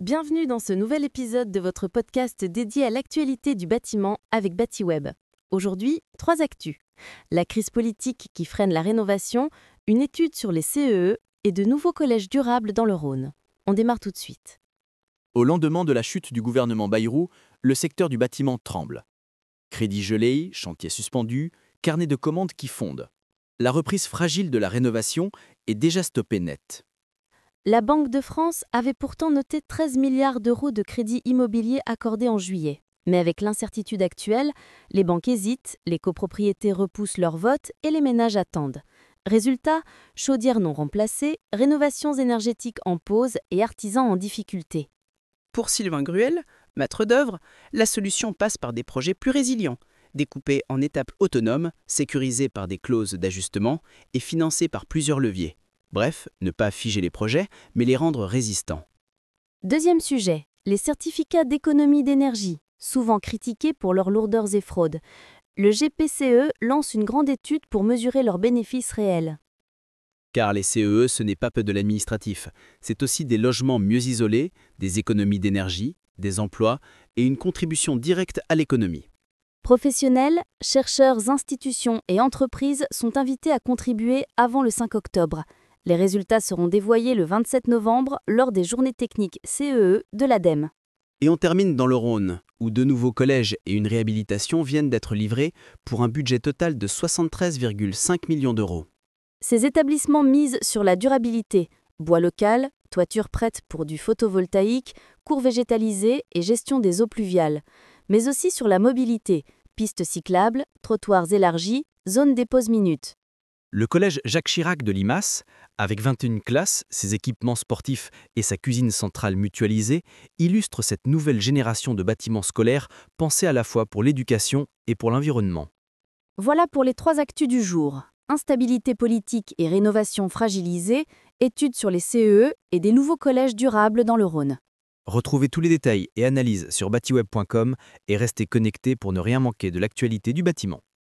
Bienvenue dans ce nouvel épisode de votre podcast dédié à l'actualité du bâtiment avec Batiweb. Aujourd'hui, 3 actus. La crise politique qui freine la rénovation, une étude sur les CEE et de nouveaux collèges durables dans le Rhône. On démarre tout de suite. Au lendemain de la chute du gouvernement Bayrou, le secteur du bâtiment tremble. Crédits gelés, chantiers suspendus, carnets de commandes qui fondent. La reprise fragile de la rénovation est déjà stoppée net. La Banque de France avait pourtant noté 13 milliards d'euros de crédits immobiliers accordés en juillet. Mais avec l'incertitude actuelle, les banques hésitent, les copropriétés repoussent leur vote et les ménages attendent. Résultat, chaudières non remplacées, rénovations énergétiques en pause et artisans en difficulté. Pour Sylvain Gruel, maître d'œuvre, la solution passe par des projets plus résilients, découpés en étapes autonomes, sécurisés par des clauses d'ajustement et financés par plusieurs leviers. Bref, ne pas figer les projets, mais les rendre résistants. Deuxième sujet, les certificats d'économie d'énergie, souvent critiqués pour leurs lourdeurs et fraudes. Le GPCE lance une grande étude pour mesurer leurs bénéfices réels. Car les CEE, ce n'est pas peu de l'administratif. C'est aussi des logements mieux isolés, des économies d'énergie, des emplois et une contribution directe à l'économie. Professionnels, chercheurs, institutions et entreprises sont invités à contribuer avant le 5 octobre. Les résultats seront dévoilés le 27 novembre lors des journées techniques CEE de l'ADEME. Et on termine dans le Rhône, où de nouveaux collèges et une réhabilitation viennent d'être livrés pour un budget total de 73,5 millions d'euros. Ces établissements misent sur la durabilité, bois local, toiture prête pour du photovoltaïque, cours végétalisés et gestion des eaux pluviales, mais aussi sur la mobilité, pistes cyclables, trottoirs élargis, zones des pauses minutes. Le collège Jacques Chirac de Limasse, avec 21 classes, ses équipements sportifs et sa cuisine centrale mutualisée, illustre cette nouvelle génération de bâtiments scolaires pensés à la fois pour l'éducation et pour l'environnement. Voilà pour les 3 actus du jour. Instabilité politique et rénovation fragilisée, études sur les CEE et des nouveaux collèges durables dans le Rhône. Retrouvez tous les détails et analyses sur batiweb.com et restez connectés pour ne rien manquer de l'actualité du bâtiment.